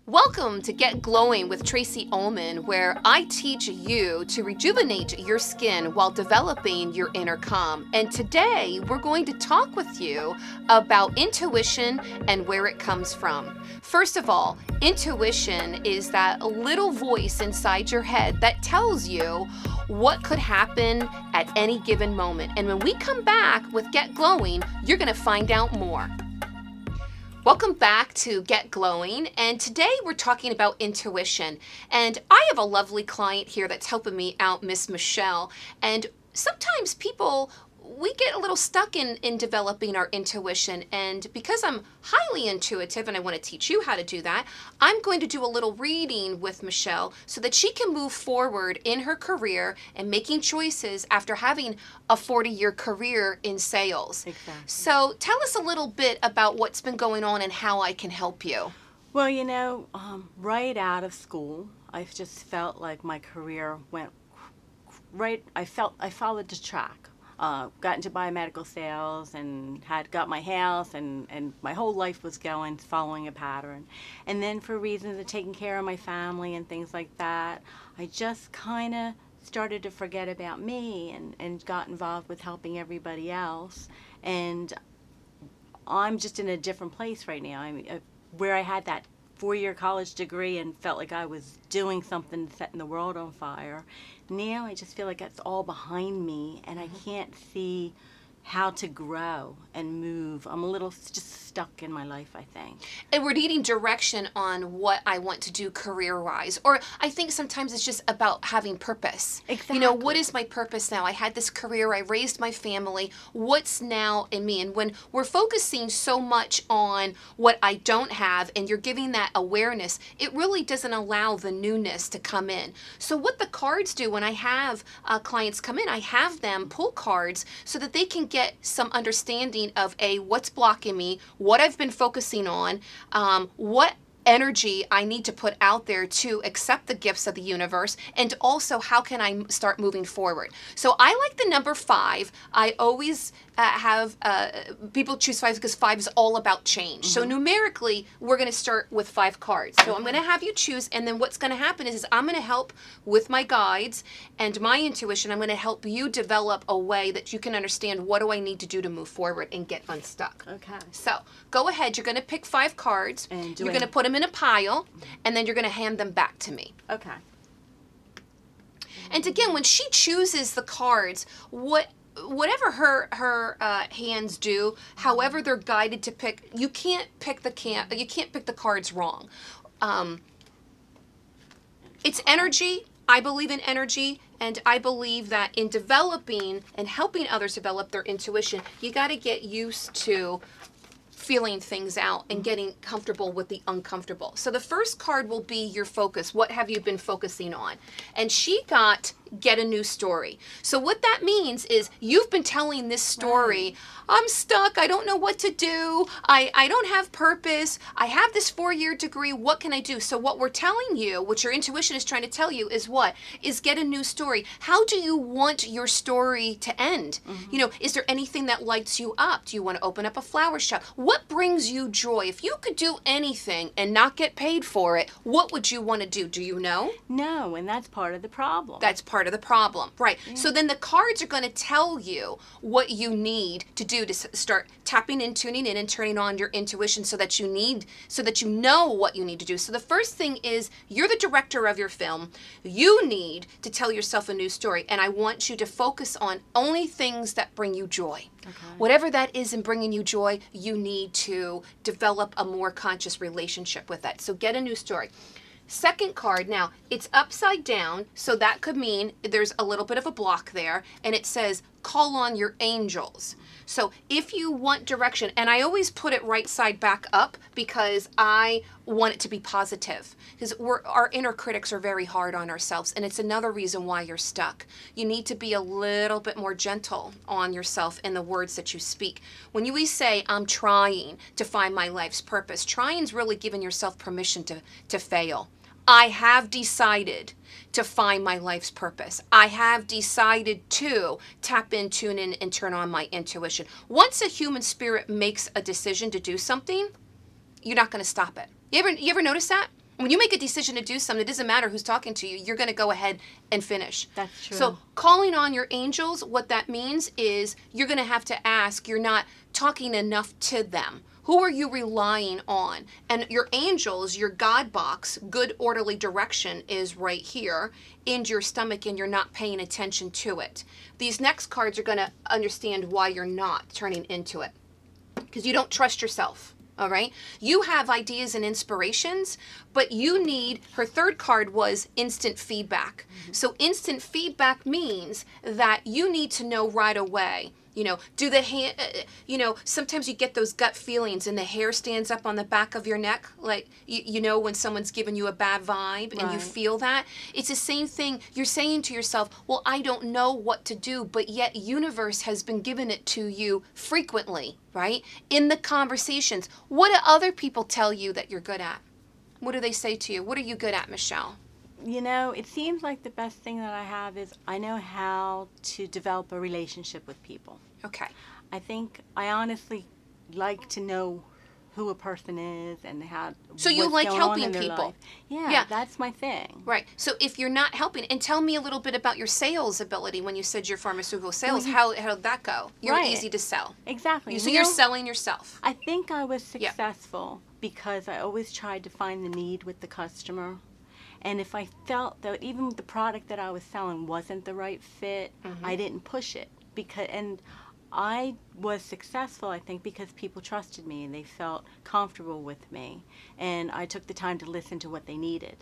Welcome to Get Glowing with Tracie Ullman, where I teach you to rejuvenate your skin while developing your inner calm. And today we're going to talk with you about intuition and where it comes from. First of all, intuition is that little voice inside your head that tells you what could happen at any given moment. And when we come back with Get Glowing, you're going to find out more. Welcome back to Get Glowing, and today we're talking about intuition. And I have a lovely client here that's helping me out, Miss Michele, and sometimes we get a little stuck in developing our intuition, and because I'm highly intuitive and I want to teach you how to do that, I'm going to do a little reading with Michele so that she can move forward in her career and making choices after having a 40-year career in sales. Exactly. So tell us a little bit about what's been going on and how I can help you. Well, right out of school, I just felt like my career went right. I followed the track. Got into biomedical sales and got my house, and my whole life was going, following a pattern. And then for reasons of taking care of my family and things like that, I just kind of started to forget about me and got involved with helping everybody else. And I'm just in a different place right now. Where I had that 4-year college degree and felt like I was doing something, setting the world on fire. Now I just feel like that's all behind me, and I can't see how to grow and move. I'm a little just stuck in my life, I think. And we're needing direction on what I want to do career-wise. Or I think sometimes it's just about having purpose. Exactly. You know, what is my purpose now? I had this career, I raised my family. What's now in me? And when we're focusing so much on what I don't have and you're giving that awareness, it really doesn't allow the newness to come in. So what the cards do when I have clients come in, I have them pull cards so that they can get some understanding of what's blocking me, what I've been focusing on, what energy I need to put out there to accept the gifts of the universe, and also how can I start moving forward. So I like the number 5. I always have people choose 5 because 5 is all about change. So numerically, we're going to start with 5 cards. So I'm going to have you choose, and then what's going to happen is I'm going to help with my guides and my intuition. I'm going to help you develop a way that you can understand what do I need to do to move forward and get unstuck. Okay. So go ahead. You're going to pick 5 cards. And you're going to put them in a pile, and then you're going to hand them back to me. Okay. And again, when she chooses the cards, whatever her hands do, however they're guided to pick, you can't pick the cards wrong. It's energy. I believe in energy, and I believe that in developing and helping others develop their intuition, you got to get used to feeling things out and getting comfortable with the uncomfortable. So the first card will be your focus. What have you been focusing on? And she got get a new story. So what that means is you've been telling this story. Right. I'm stuck. I don't know what to do. I don't have purpose. I have this 4-year degree. What can I do? So what we're telling you, what your intuition is trying to tell you is what? Is get a new story. How do you want your story to end? You know, is there anything that lights you up? Do you want to open up a flower shop? What brings you joy? If you could do anything and not get paid for it, what would you want to do? Do you know? No, and that's part of the problem. That's part of the problem, right? Yeah. So then the cards are going to tell you what you need to do to start tapping in, tuning in, and turning on your intuition so that you know what you need to do. So the first thing is you're the director of your film. You need to tell yourself a new story, and I want you to focus on only things that bring you joy. Okay. Whatever that is in bringing you joy, you need to develop a more conscious relationship with that. So get a new story. Second card, now it's upside down, so that could mean there's a little bit of a block there, and it says call on your angels. So if you want direction, and I always put it right side back up because I want it to be positive, because our inner critics are very hard on ourselves, and it's another reason why you're stuck. You need to be a little bit more gentle on yourself in the words that you speak. When you say, I'm trying to find my life's purpose, trying's really giving yourself permission to fail. I have decided to find my life's purpose. I have decided to tap in, tune in, and turn on my intuition. Once a human spirit makes a decision to do something, you're not going to stop it. You ever notice that? When you make a decision to do something, it doesn't matter who's talking to you. You're going to go ahead and finish. That's true. So calling on your angels, what that means is you're going to have to ask, you're not talking enough to them. Who are you relying on? And your angels, your God box, good orderly direction is right here in your stomach, and you're not paying attention to it. These next cards are going to understand why you're not turning into it. Because you don't trust yourself. All right. You have ideas and inspirations, but you need, her third card was instant feedback. So instant feedback means that you need to know right away. You know, do the hand, sometimes you get those gut feelings and the hair stands up on the back of your neck. Like, you know, when someone's giving you a bad vibe and you feel that. It's the same thing. You're saying to yourself, well, I don't know what to do, but yet universe has been giving it to you frequently, right? In the conversations. What do other people tell you that you're good at? What do they say to you? What are you good at, Michele? You know, it seems like the best thing that I have is I know how to develop a relationship with people. Okay. I think I honestly like to know who a person is and how. So you what's like going on helping in their people. life. Yeah, that's my thing. Right. So if you're not helping, and tell me a little bit about your sales ability when you said your pharmaceutical sales. How did that go? You're easy to sell. Exactly. So you're selling yourself. I think I was successful because I always tried to find the need with the customer. And if I felt that even the product that I was selling wasn't the right fit, I didn't push it. And I was successful, I think, because people trusted me and they felt comfortable with me. And I took the time to listen to what they needed.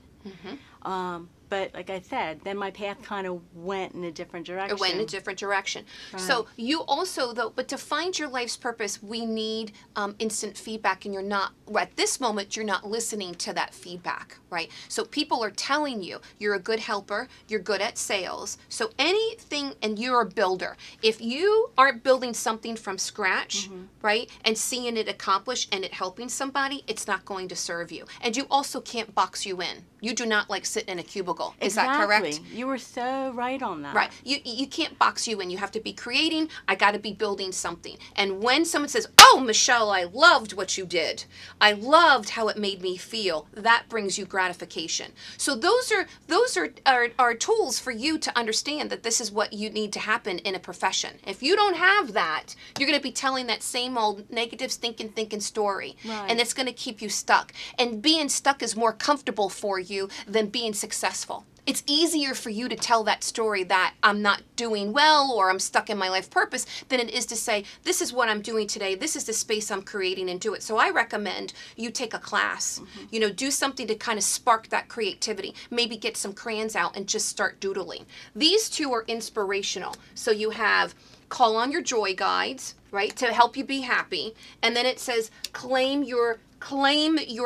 But like I said, then my path kind of went in a different direction. It went in a different direction. Right. So you also, though, but to find your life's purpose, we need instant feedback, and you're not, at this moment, you're not listening to that feedback, right? So people are telling you, you're a good helper, you're good at sales. So anything, and you're a builder. If you aren't building something from scratch, right, and seeing it accomplish and it helping somebody, it's not going to serve you. And you also can't box you in. You do not like sitting in a cubicle. Is that correct? You were so right on that. Right. You can't box you in. You have to be creating. I got to be building something. And when someone says, oh, Michele, I loved what you did. I loved how it made me feel. That brings you gratification. So those are tools for you to understand that this is what you need to happen in a profession. If you don't have that, you're going to be telling that same old negative thinking story. Right. And it's going to keep you stuck. And being stuck is more comfortable for you than being successful. It's easier for you to tell that story that I'm not doing well or I'm stuck in my life purpose than it is to say, this is what I'm doing today. This is the space I'm creating, and do it. So I recommend you take a class, do something to kind of spark that creativity. Maybe get some crayons out and just start doodling. These two are inspirational. So you have call on your joy guides, right, to help you be happy. And then it says claim your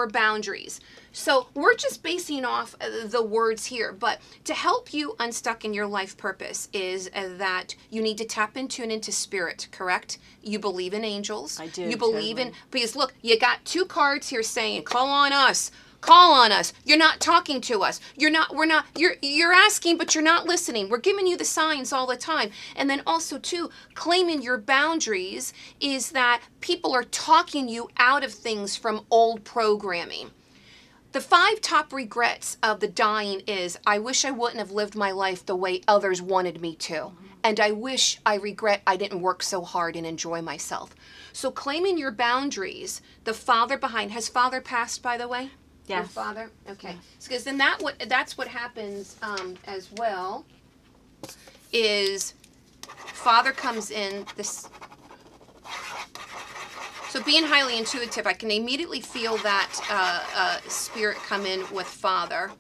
boundaries. So we're just basing off the words here, but to help you unstuck in your life purpose is that you need to tap and tune into spirit, correct? You believe in angels. I do. You believe in, because look, you got two cards here saying, call on us. Call on us. You're not talking to us. You're asking, but you're not listening. We're giving you the signs all the time. And then also too, claiming your boundaries is that people are talking you out of things from old programming. The 5 top regrets of the dying is, I wish I wouldn't have lived my life the way others wanted me to. And I regret I didn't work so hard and enjoy myself. So claiming your boundaries, the father behind, has father passed, by the way? Yes. Your father? Okay. Because then that's what happens as well, is father comes in, this. So being highly intuitive, I can immediately feel that spirit come in with father.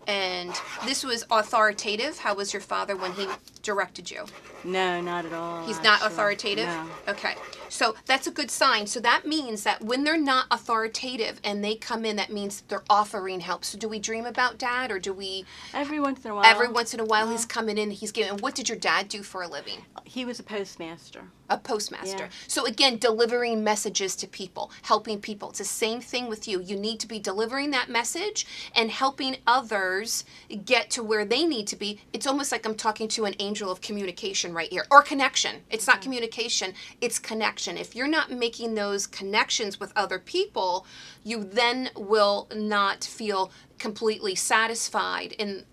And this was authoritative. How was your father when he directed you? No, not at all. He's not authoritative? No. Okay. So that's a good sign. So that means that when they're not authoritative and they come in, that means they're offering help. So do we dream about dad, or do we? Every once in a while. Every once in a while he's coming in, he's giving. What did your dad do for a living? He was a postmaster. A postmaster. Yeah. So again, delivering messages to people, helping people. It's the same thing with you. You need to be delivering that message and helping others get to where they need to be. It's almost like I'm talking to an angel of communication right here, or connection. It's not communication, it's connection. If you're not making those connections with other people, you then will not feel completely satisfied in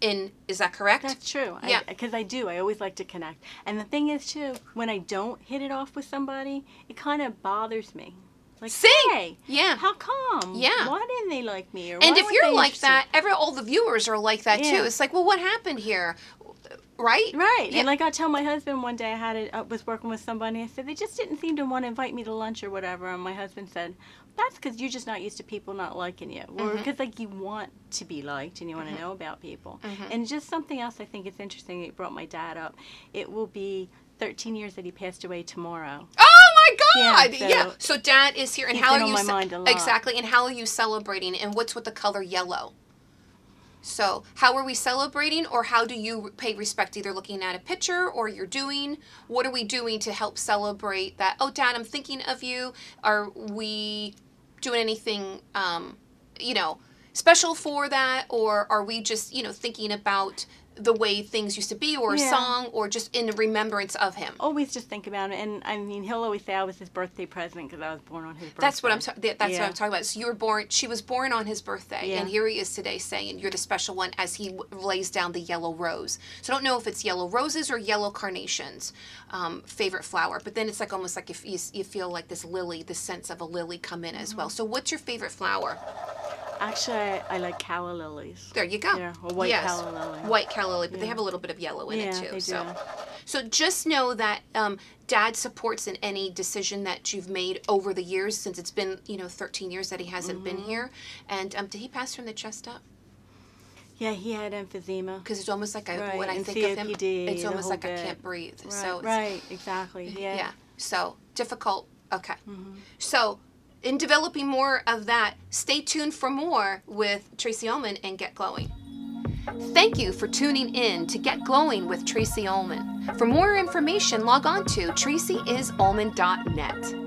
is that correct? That's true. Yeah. Because I do. I always like to connect. And the thing is, too, when I don't hit it off with somebody, it kind of bothers me. Like, See? hey, Yeah. how come? Yeah. Why didn't they like me? Or And why if weren't you're they like interested? that, all the viewers are like that too. Yeah. It's like, well, what happened here? Right? Right. Yeah. And like I tell my husband one day, I was working with somebody. I said, they just didn't seem to want to invite me to lunch or whatever. And my husband said, that's because you're just not used to people not liking you. Or because like you want to be liked and you want to know about people. And just something else I think it's interesting that you brought my dad up. It will be 13 years that he passed away tomorrow. Oh my God! Yeah, Yeah. so So Dad is here, and he's how been are on you my mind a lot. exactly? And how are you celebrating? And what's with the color yellow? So how are we celebrating, or how do you pay respect? Either looking at a picture, or you're doing. What are we doing to help celebrate that? Oh, Dad, I'm thinking of you. Are we doing anything, special for that, or are we just, thinking about the way things used to be, or a Yeah. song, or just in remembrance of him? Always just think about it. And I mean, he'll always say I was his birthday present because I was born on his birthday. That's what I'm. That's what Yeah. I'm talking about. So you were born. She was born on his birthday, Yeah. and here he is today saying you're the special one as he lays down the yellow rose. So I don't know if it's yellow roses or yellow carnations, favorite flower. But then it's like almost like if you feel like this lily, the sense of a lily come in as well. So what's your favorite flower? Actually, I like calla lilies. There you go. Yeah, or white calla lily. White calla lily, but they Yeah. have a little bit of yellow in it Yeah, too. they so, do. so just know that Dad supports in any decision that you've made over the years, since it's been 13 years that he hasn't been here. And did he pass from the chest up? Yeah, he had emphysema. Because it's almost like Right, when I and think of him, COPD, it's the almost whole like I bit. can't breathe. Right, So it's, right, exactly. Yeah. yeah. So difficult. Okay. So in developing more of that, stay tuned for more with Tracie Ullman and Get Glowing. Thank you for tuning in to Get Glowing with Tracie Ullman. For more information, log on to tracieullman.net.